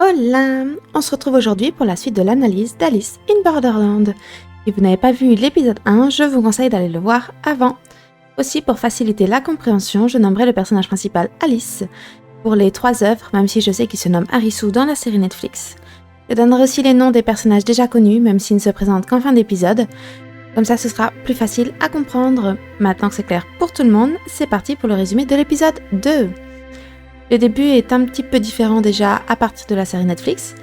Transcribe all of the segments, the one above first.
Hola! On se retrouve aujourd'hui pour la suite de l'analyse d'Alice in Borderland. Si vous n'avez pas vu l'épisode 1, je vous conseille d'aller le voir avant. Aussi, pour faciliter la compréhension, je nommerai le personnage principal Alice pour les 3 œuvres, même si je sais qu'il se nomme Arisu dans la série Netflix. Je donnerai aussi les noms des personnages déjà connus, même s'ils ne se présentent qu'en fin d'épisode. Comme ça, ce sera plus facile à comprendre. Maintenant que c'est clair pour tout le monde, c'est parti pour le résumé de l'épisode 2. Le début est un petit peu différent déjà à partir de la série Netflix,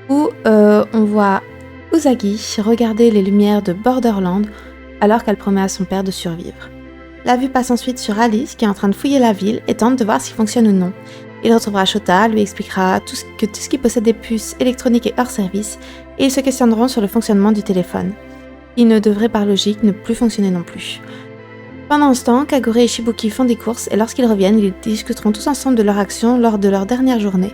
où on voit Usagi regarder les lumières de Borderland alors qu'elle promet à son père de survivre. La vue passe ensuite sur Alice qui est en train de fouiller la ville et tente de voir s'il fonctionne ou non. Il retrouvera Shota, lui expliquera tout ce qui possède des puces électroniques et hors service, et ils se questionneront sur le fonctionnement du téléphone. Il ne devrait par logique ne plus fonctionner non plus. Pendant ce temps, Kagure et Shibuki font des courses et lorsqu'ils reviennent, ils discuteront tous ensemble de leur action lors de leur dernière journée.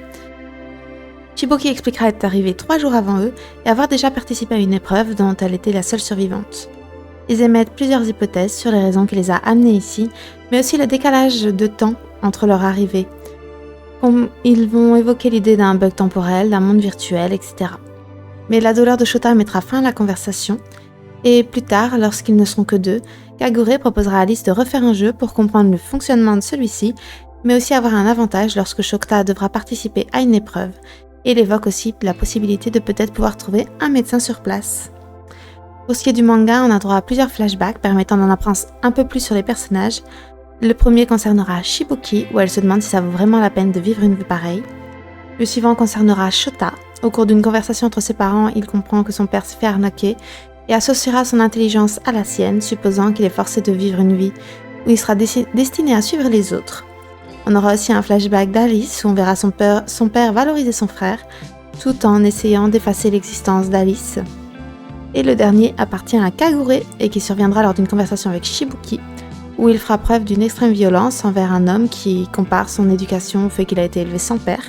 Shibuki expliquera être arrivée 3 jours avant eux et avoir déjà participé à une épreuve dont elle était la seule survivante. Ils émettent plusieurs hypothèses sur les raisons qui les a amenés ici, mais aussi le décalage de temps entre leur arrivée. Ils vont évoquer l'idée d'un bug temporel, d'un monde virtuel, etc. Mais la douleur de Shota mettra fin à la conversation. Et plus tard, lorsqu'ils ne seront que 2, Kagure proposera à Alice de refaire un jeu pour comprendre le fonctionnement de celui-ci, mais aussi avoir un avantage lorsque Shota devra participer à une épreuve. Et il évoque aussi la possibilité de peut-être pouvoir trouver un médecin sur place. Pour ce qui est du manga, on a droit à plusieurs flashbacks permettant d'en apprendre un peu plus sur les personnages. Le premier concernera Shibuki, où elle se demande si ça vaut vraiment la peine de vivre une vie pareille. Le suivant concernera Shota. Au cours d'une conversation entre ses parents, il comprend que son père se fait arnaquer et associera son intelligence à la sienne, supposant qu'il est forcé de vivre une vie où il sera destiné à suivre les autres. On aura aussi un flashback d'Alice où on verra son père valoriser son frère, tout en essayant d'effacer l'existence d'Alice. Et le dernier appartient à Kagure et qui surviendra lors d'une conversation avec Shibuki, où il fera preuve d'une extrême violence envers un homme qui compare son éducation au fait qu'il a été élevé sans père.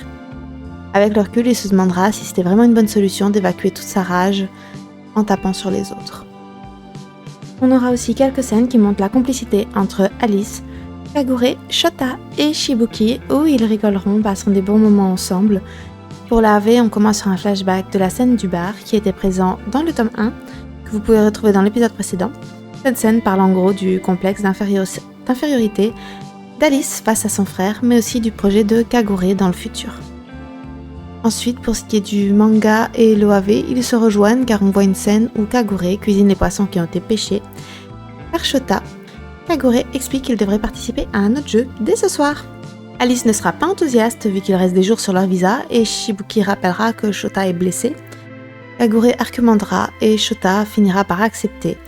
Avec le recul, il se demandera si c'était vraiment une bonne solution d'évacuer toute sa rage en tapant sur les autres. On aura aussi quelques scènes qui montrent la complicité entre Alice, Kagure, Shota et Shibuki, où ils rigoleront, passeront des bons moments ensemble. Pour la AV, on commence sur un flashback de la scène du bar qui était présent dans le tome 1, que vous pouvez retrouver dans l'épisode précédent. Cette scène parle en gros du complexe d'infériorité d'Alice face à son frère, mais aussi du projet de Kagure dans le futur. Ensuite, pour ce qui est du manga et l'OAV, ils se rejoignent car on voit une scène où Kagure cuisine les poissons qui ont été pêchés par Shota. Kagure explique qu'il devrait participer à un autre jeu dès ce soir. Alice ne sera pas enthousiaste vu qu'il reste des jours sur leur visa et Shibuki rappellera que Shota est blessé. Kagure argumentera et Shota finira par accepter,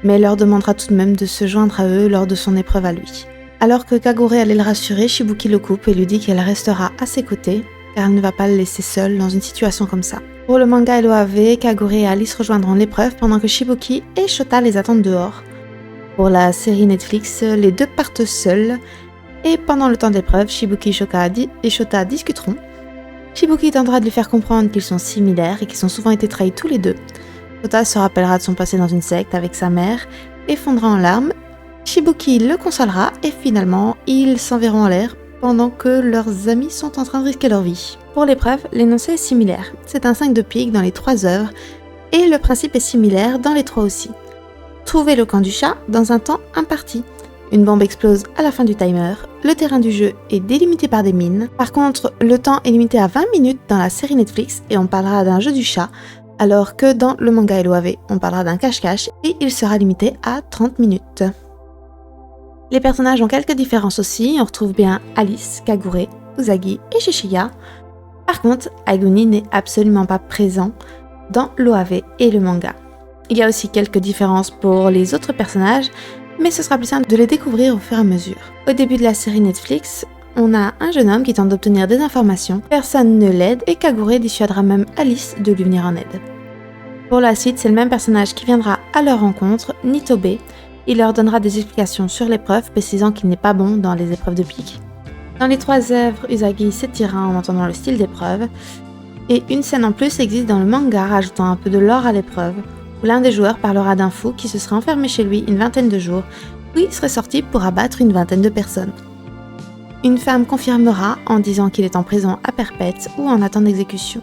mais leur demandera tout de même de se joindre à eux lors de son épreuve à lui. Alors que Kagure allait le rassurer, Shibuki le coupe et lui dit qu'elle restera à ses côtés, car elle ne va pas le laisser seul dans une situation comme ça. Pour le manga et l'OAV, Kagure et Alice rejoindront l'épreuve pendant que Shibuki et Shota les attendent dehors. Pour la série Netflix, les 2 partent seuls, et pendant le temps de l'épreuve, Shibuki et Shota discuteront. Shibuki tentera de lui faire comprendre qu'ils sont similaires et qu'ils ont souvent été trahis tous les 2. Shota se rappellera de son passé dans une secte avec sa mère et fondra en larmes. Shibuki le consolera et finalement, ils s'enverront en l'air pendant que leurs amis sont en train de risquer leur vie. Pour l'épreuve, l'énoncé est similaire. C'est un 5 de pique dans les 3 œuvres, et le principe est similaire dans les 3 aussi. Trouvez le camp du chat dans un temps imparti. Une bombe explose à la fin du timer, le terrain du jeu est délimité par des mines. Par contre, le temps est limité à 20 minutes dans la série Netflix, et on parlera d'un jeu du chat, alors que dans le manga et l'OAV, on parlera d'un cache-cache, et il sera limité à 30 minutes. Les personnages ont quelques différences aussi, on retrouve bien Alice, Kagure, Usagi et Shishiya. Par contre, Aguni n'est absolument pas présent dans l'OAV et le manga. Il y a aussi quelques différences pour les autres personnages, mais ce sera plus simple de les découvrir au fur et à mesure. Au début de la série Netflix, on a un jeune homme qui tente d'obtenir des informations, personne ne l'aide et Kagure dissuadera même Alice de lui venir en aide. Pour la suite, c'est le même personnage qui viendra à leur rencontre, Nitobe. Il leur donnera des explications sur l'épreuve, précisant qu'il n'est pas bon dans les épreuves de pique. Dans les 3 œuvres, Usagi s'étirera en entendant le style d'épreuve, et une scène en plus existe dans le manga rajoutant un peu de lore à l'épreuve, où l'un des joueurs parlera d'un fou qui se serait enfermé chez lui une vingtaine de jours, puis il serait sorti pour abattre une vingtaine de personnes. Une femme confirmera en disant qu'il est en prison à perpète ou en attente d'exécution.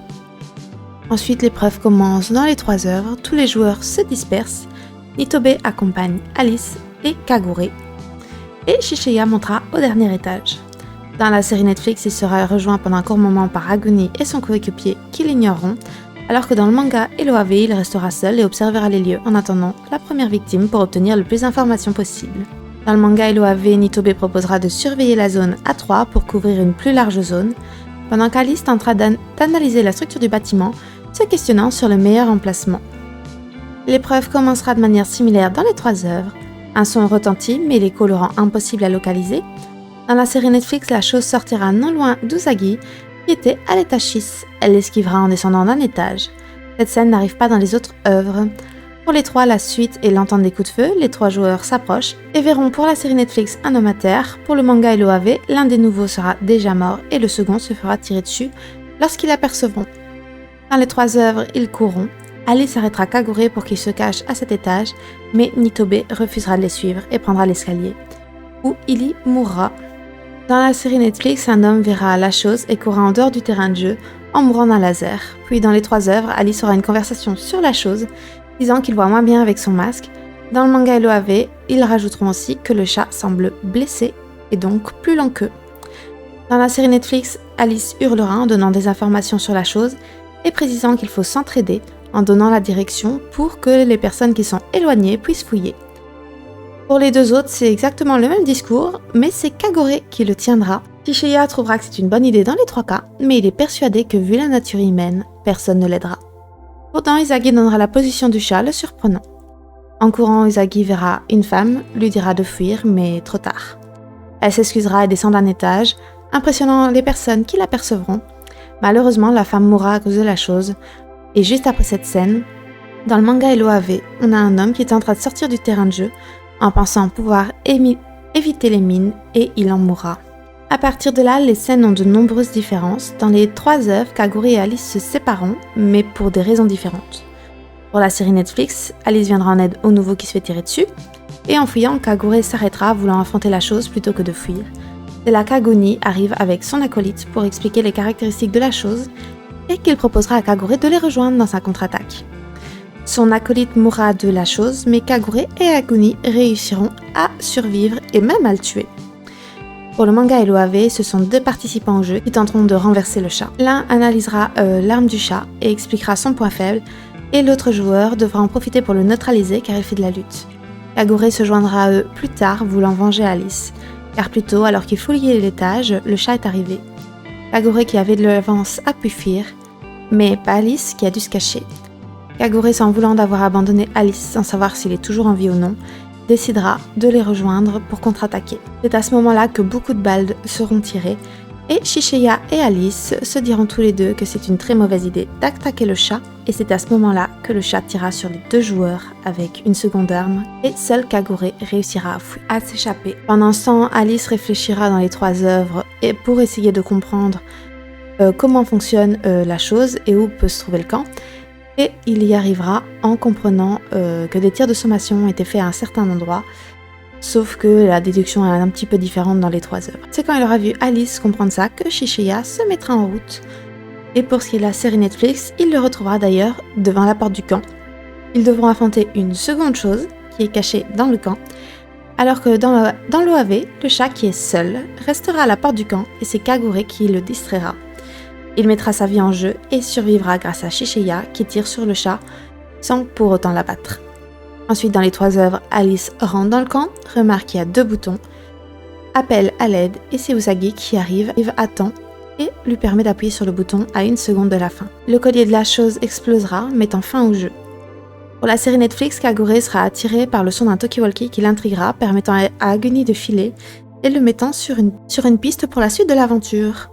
Ensuite, l'épreuve commence dans les 3 œuvres, tous les joueurs se dispersent, Nitobe accompagne Alice et Kagure, et Shiseiya montera au dernier étage. Dans la série Netflix, il sera rejoint pendant un court moment par Aguni et son coéquipier qui l'ignoreront, alors que dans le manga Eloave, il restera seul et observera les lieux en attendant la première victime pour obtenir le plus d'informations possible. Dans le manga Eloave, Nitobe proposera de surveiller la zone à 3 pour couvrir une plus large zone, pendant qu'Alice tentera d'analyser la structure du bâtiment, se questionnant sur le meilleur emplacement. L'épreuve commencera de manière similaire dans les 3 œuvres. Un son retentit, mais l'écho le rend impossible à localiser. Dans la série Netflix, la chose sortira non loin d'Usagi, qui était à l'étage 6. Elle l'esquivera en descendant d'un étage. Cette scène n'arrive pas dans les autres œuvres. Pour les 3, la suite est l'entente des coups de feu, les 3 joueurs s'approchent et verront pour la série Netflix un homme à terre. Pour le manga Eloave, l'un des nouveaux sera déjà mort et le second se fera tirer dessus lorsqu'ils l'apercevront. Dans les 3 œuvres, ils courront. Alice arrêtera Kagure pour qu'il se cache à cet étage, mais Nitobe refusera de les suivre et prendra l'escalier, où il y mourra. Dans la série Netflix, un homme verra la chose et courra en dehors du terrain de jeu en mourant d'un laser. Puis dans les 3 œuvres, Alice aura une conversation sur la chose, disant qu'il voit moins bien avec son masque. Dans le manga Eloave, ils rajouteront aussi que le chat semble blessé et donc plus lent qu'eux. Dans la série Netflix, Alice hurlera en donnant des informations sur la chose et précisant qu'il faut s'entraider en donnant la direction pour que les personnes qui sont éloignées puissent fouiller. Pour les 2 autres, c'est exactement le même discours, mais c'est Kagure qui le tiendra. Shiseiya trouvera que c'est une bonne idée dans les 3 cas, mais il est persuadé que vu la nature humaine, personne ne l'aidera. Pourtant, Usagi donnera la position du chat, le surprenant. En courant, Usagi verra une femme, lui dira de fuir, mais trop tard. Elle s'excusera et descend d'un étage, impressionnant les personnes qui l'apercevront. Malheureusement, la femme mourra à cause de la chose, et juste après cette scène, dans le manga Eloave, on a un homme qui est en train de sortir du terrain de jeu en pensant pouvoir éviter les mines et il en mourra. À partir de là, les scènes ont de nombreuses différences. Dans les 3 œuvres, Kagure et Alice se sépareront, mais pour des raisons différentes. Pour la série Netflix, Alice viendra en aide au nouveau qui se fait tirer dessus, et en fuyant, Kagure s'arrêtera voulant affronter la chose plutôt que de fuir. C'est là qu'Aguni arrive avec son acolyte pour expliquer les caractéristiques de la chose et qu'il proposera à Kagure de les rejoindre dans sa contre-attaque. Son acolyte mourra de la chose, mais Kagure et Aguni réussiront à survivre et même à le tuer. Pour le manga Eloave, ce sont 2 participants au jeu qui tenteront de renverser le chat. L'un analysera l'arme du chat et expliquera son point faible, et l'autre joueur devra en profiter pour le neutraliser car il fait de la lutte. Kagure se joindra à eux plus tard, voulant venger Alice, car plus tôt, alors qu'il fouillait l'étage, le chat est arrivé. Kagure, qui avait de l'avance, a pu fuir, mais pas Alice qui a dû se cacher. Kagure, sans voulant d'avoir abandonné Alice sans savoir s'il est toujours en vie ou non, décidera de les rejoindre pour contre-attaquer. C'est à ce moment-là que beaucoup de balles seront tirées, et Shiseiya et Alice se diront tous les 2 que c'est une très mauvaise idée d'attaquer le chat, et c'est à ce moment-là que le chat tira sur les 2 joueurs avec une seconde arme, et seul Kagure réussira à s'échapper. Pendant ce temps, Alice réfléchira dans les 3 œuvres et pour essayer de comprendre comment fonctionne la chose et où peut se trouver le camp, et il y arrivera en comprenant que des tirs de sommation ont été faits à un certain endroit, sauf que la déduction est un petit peu différente dans les 3 œuvres. C'est quand il aura vu Alice comprendre ça que Shiseiya se mettra en route. Et pour ce qui est de la série Netflix, il le retrouvera d'ailleurs devant la porte du camp. Ils devront affronter une seconde chose qui est cachée dans le camp, alors que dans l'OAV, le chat qui est seul restera à la porte du camp et c'est Kagure qui le distraira. Il mettra sa vie en jeu et survivra grâce à Shiseiya qui tire sur le chat sans pour autant l'abattre. Ensuite, dans les 3 œuvres, Alice rentre dans le camp, remarque qu'il y a 2 boutons, appelle à l'aide et c'est Usagi qui arrive à temps et lui permet d'appuyer sur le bouton à 1 seconde de la fin. Le collier de la chose explosera, mettant fin au jeu. Pour la série Netflix, Kagure sera attiré par le son d'un talkie-walkie qui l'intriguera, permettant à Aguni de filer et le mettant sur une piste pour la suite de l'aventure.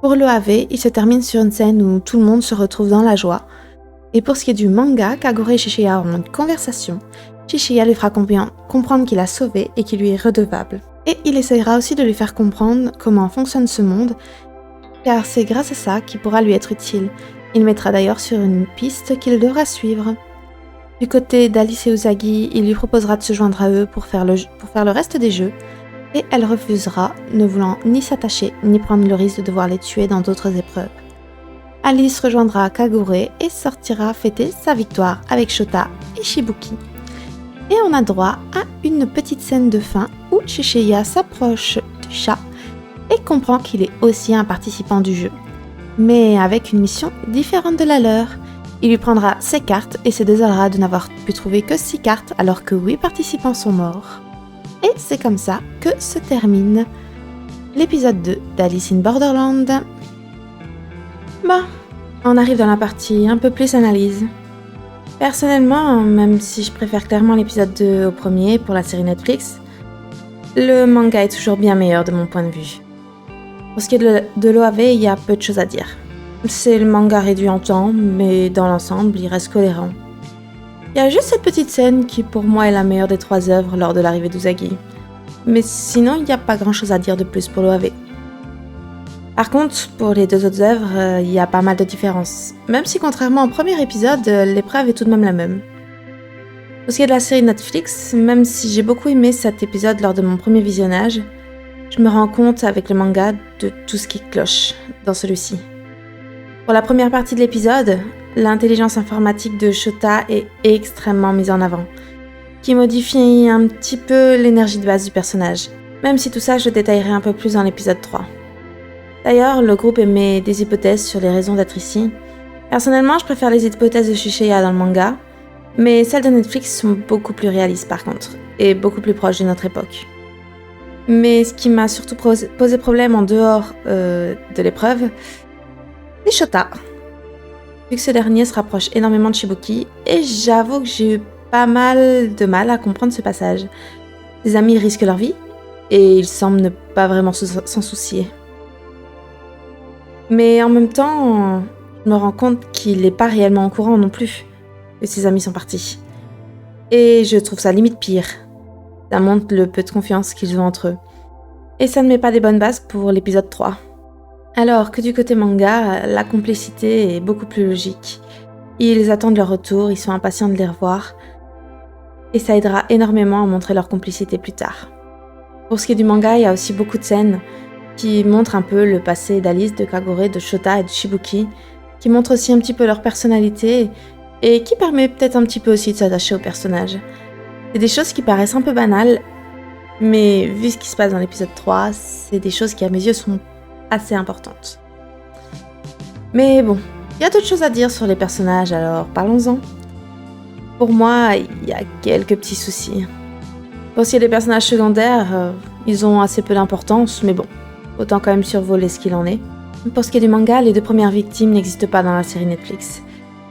Pour le AV, il se termine sur une scène où tout le monde se retrouve dans la joie. Et pour ce qui est du manga, Kagure et Shiseiya auront une conversation. Shiseiya lui fera comprendre qu'il a sauvé et qu'il lui est redevable. Et il essayera aussi de lui faire comprendre comment fonctionne ce monde, car c'est grâce à ça qu'il pourra lui être utile. Il mettra d'ailleurs sur une piste qu'il devra suivre. Du côté d'Alice et Usagi, il lui proposera de se joindre à eux pour faire le reste des jeux. et elle refusera, ne voulant ni s'attacher ni prendre le risque de devoir les tuer dans d'autres épreuves. Alice rejoindra Kagure et sortira fêter sa victoire avec Shota et Shibuki. Et on a droit à une petite scène de fin où Shiseiya s'approche du chat et comprend qu'il est aussi un participant du jeu, mais avec une mission différente de la leur. Il lui prendra ses cartes et se désolera de n'avoir pu trouver que 6 cartes alors que 8 participants sont morts. Et c'est comme ça que se termine l'épisode 2 d'Alice in Borderland. Bon, on arrive dans la partie un peu plus analyse. Personnellement, même si je préfère clairement l'épisode 2 au premier pour la série Netflix, le manga est toujours bien meilleur de mon point de vue. Pour ce qui est de l'OAV, il y a peu de choses à dire. C'est le manga réduit en temps, mais dans l'ensemble, il reste cohérent. Il y a juste cette petite scène qui pour moi est la meilleure des 3 œuvres lors de l'arrivée d'Uzagi. Mais sinon, il n'y a pas grand chose à dire de plus pour l'OAV. Par contre, pour les 2 autres œuvres, il y a pas mal de différences. Même si contrairement au premier épisode, l'épreuve est tout de même la même. Pour ce qui est de la série Netflix, même si j'ai beaucoup aimé cet épisode lors de mon premier visionnage, je me rends compte avec le manga de tout ce qui cloche dans celui-ci. Pour la première partie de l'épisode, l'intelligence informatique de Shota est extrêmement mise en avant, qui modifie un petit peu l'énergie de base du personnage, même si tout ça je détaillerai un peu plus dans l'épisode 3. D'ailleurs, le groupe émet des hypothèses sur les raisons d'être ici. Personnellement, je préfère les hypothèses de Shiseiya dans le manga, mais celles de Netflix sont beaucoup plus réalistes par contre, et beaucoup plus proches de notre époque. Mais ce qui m'a surtout posé problème en dehors de l'épreuve, c'est Shota. Vu que ce dernier se rapproche énormément de Shibuki, et j'avoue que j'ai eu pas mal de mal à comprendre ce passage. Ses amis risquent leur vie, et ils semblent ne pas vraiment s'en soucier. Mais en même temps, je me rends compte qu'il n'est pas réellement au courant non plus que ses amis sont partis. Et je trouve ça limite pire. Ça montre le peu de confiance qu'ils ont entre eux. Et ça ne met pas des bonnes bases pour l'épisode 3. Alors que du côté manga, la complicité est beaucoup plus logique. Ils attendent leur retour, ils sont impatients de les revoir. Et ça aidera énormément à montrer leur complicité plus tard. Pour ce qui est du manga, il y a aussi beaucoup de scènes qui montrent un peu le passé d'Alice, de Kagure, de Shota et de Shibuki, qui montrent aussi un petit peu leur personnalité et qui permet peut-être un petit peu aussi de s'attacher aux personnages. C'est des choses qui paraissent un peu banales, mais vu ce qui se passe dans l'épisode 3, c'est des choses qui à mes yeux sont assez importantes. Mais bon, il y a d'autres choses à dire sur les personnages, alors parlons-en. Pour moi, il y a quelques petits soucis. Pour ce qui est des personnages secondaires, ils ont assez peu d'importance, mais bon, autant quand même survoler ce qu'il en est. Pour ce qui est du manga, les 2 premières victimes n'existent pas dans la série Netflix,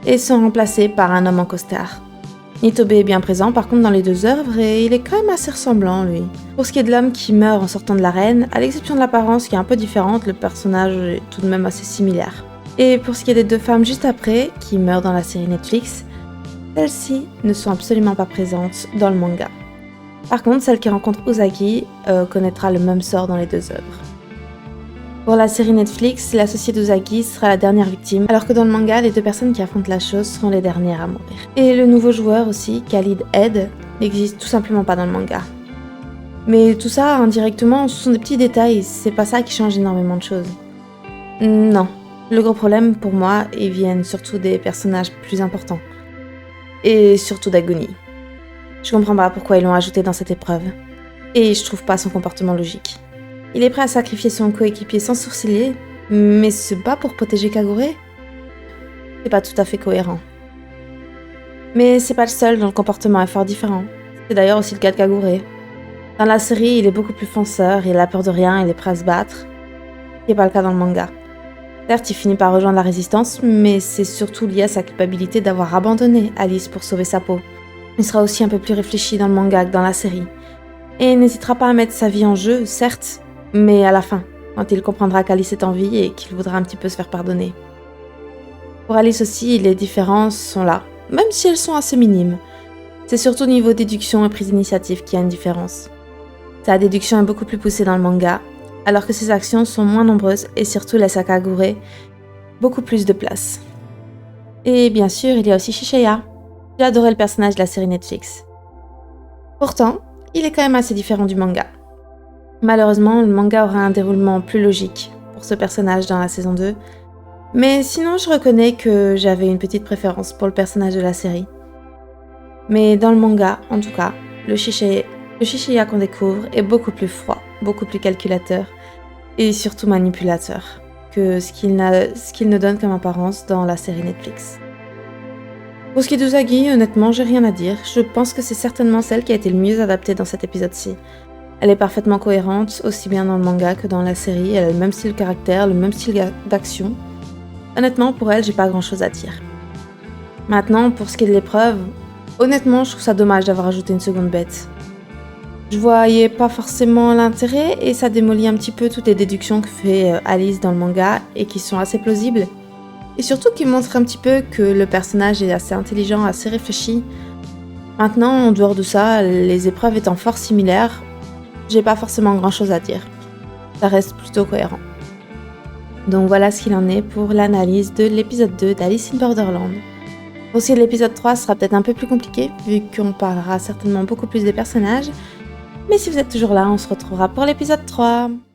et sont remplacées par un homme en costard. Nitobe est bien présent par contre dans les 2 œuvres, et il est quand même assez ressemblant lui. Pour ce qui est de l'homme qui meurt en sortant de l'arène, à l'exception de l'apparence qui est un peu différente, le personnage est tout de même assez similaire. Et pour ce qui est des 2 femmes juste après, qui meurent dans la série Netflix, celles-ci ne sont absolument pas présentes dans le manga. Par contre, celle qui rencontre Uzagi connaîtra le même sort dans les 2 œuvres. Pour la série Netflix, l'associé d'Uzagi sera la dernière victime, alors que dans le manga, les 2 personnes qui affrontent la chose seront les dernières à mourir. Et le nouveau joueur aussi, Khalid Ed, n'existe tout simplement pas dans le manga. Mais tout ça, indirectement, ce sont des petits détails, c'est pas ça qui change énormément de choses. Non, le gros problème pour moi, ils viennent surtout des personnages plus importants. Et surtout d'Agony. Je comprends pas pourquoi ils l'ont ajouté dans cette épreuve. Et je trouve pas son comportement logique. Il est prêt à sacrifier son coéquipier sans sourciller, mais se bat pour protéger Kagure ? C'est pas tout à fait cohérent. Mais c'est pas le seul dont le comportement est fort différent. C'est d'ailleurs aussi le cas de Kagure. Dans la série, il est beaucoup plus fonceur, il a peur de rien, il est prêt à se battre. Ce qui n'est pas le cas dans le manga. Certes, il finit par rejoindre la résistance, mais c'est surtout lié à sa culpabilité d'avoir abandonné Alice pour sauver sa peau. Il sera aussi un peu plus réfléchi dans le manga que dans la série. Et il n'hésitera pas à mettre sa vie en jeu, certes, mais à la fin, quand il comprendra qu'Alice est en vie et qu'il voudra un petit peu se faire pardonner. Pour Alice aussi, les différences sont là, même si elles sont assez minimes. C'est surtout au niveau déduction et prise d'initiative qu'il y a une différence. Sa déduction est beaucoup plus poussée dans le manga, alors que ses actions sont moins nombreuses et surtout laissent à Kagure beaucoup plus de place. Et bien sûr, il y a aussi Shiseiya. J'ai adoré le personnage de la série Netflix. Pourtant, il est quand même assez différent du manga. Malheureusement, le manga aura un déroulement plus logique pour ce personnage dans la saison 2, mais sinon je reconnais que j'avais une petite préférence pour le personnage de la série. Mais dans le manga, en tout cas, le Shishiya qu'on découvre est beaucoup plus froid, beaucoup plus calculateur et surtout manipulateur que ce qu'il ne donne comme apparence dans la série Netflix. Pour ce qui est d'Usagi, honnêtement, j'ai rien à dire. Je pense que c'est certainement celle qui a été le mieux adaptée dans cet épisode-ci. Elle est parfaitement cohérente, aussi bien dans le manga que dans la série. Elle a le même style de caractère, le même style d'action. Honnêtement, pour elle, j'ai pas grand-chose à dire. Maintenant, pour ce qui est de l'épreuve, honnêtement, je trouve ça dommage d'avoir ajouté une seconde bête. Je voyais pas forcément l'intérêt et ça démolit un petit peu toutes les déductions que fait Alice dans le manga et qui sont assez plausibles. Et surtout qui montrent un petit peu que le personnage est assez intelligent, assez réfléchi. Maintenant, en dehors de ça, les épreuves étant fort similaires, j'ai pas forcément grand chose à dire. Ça reste plutôt cohérent. Donc voilà ce qu'il en est pour l'analyse de l'épisode 2 d'Alice in Borderland. Pour ce qui est de l'épisode 3, ce sera peut-être un peu plus compliqué, vu qu'on parlera certainement beaucoup plus des personnages. Mais si vous êtes toujours là, on se retrouvera pour l'épisode 3.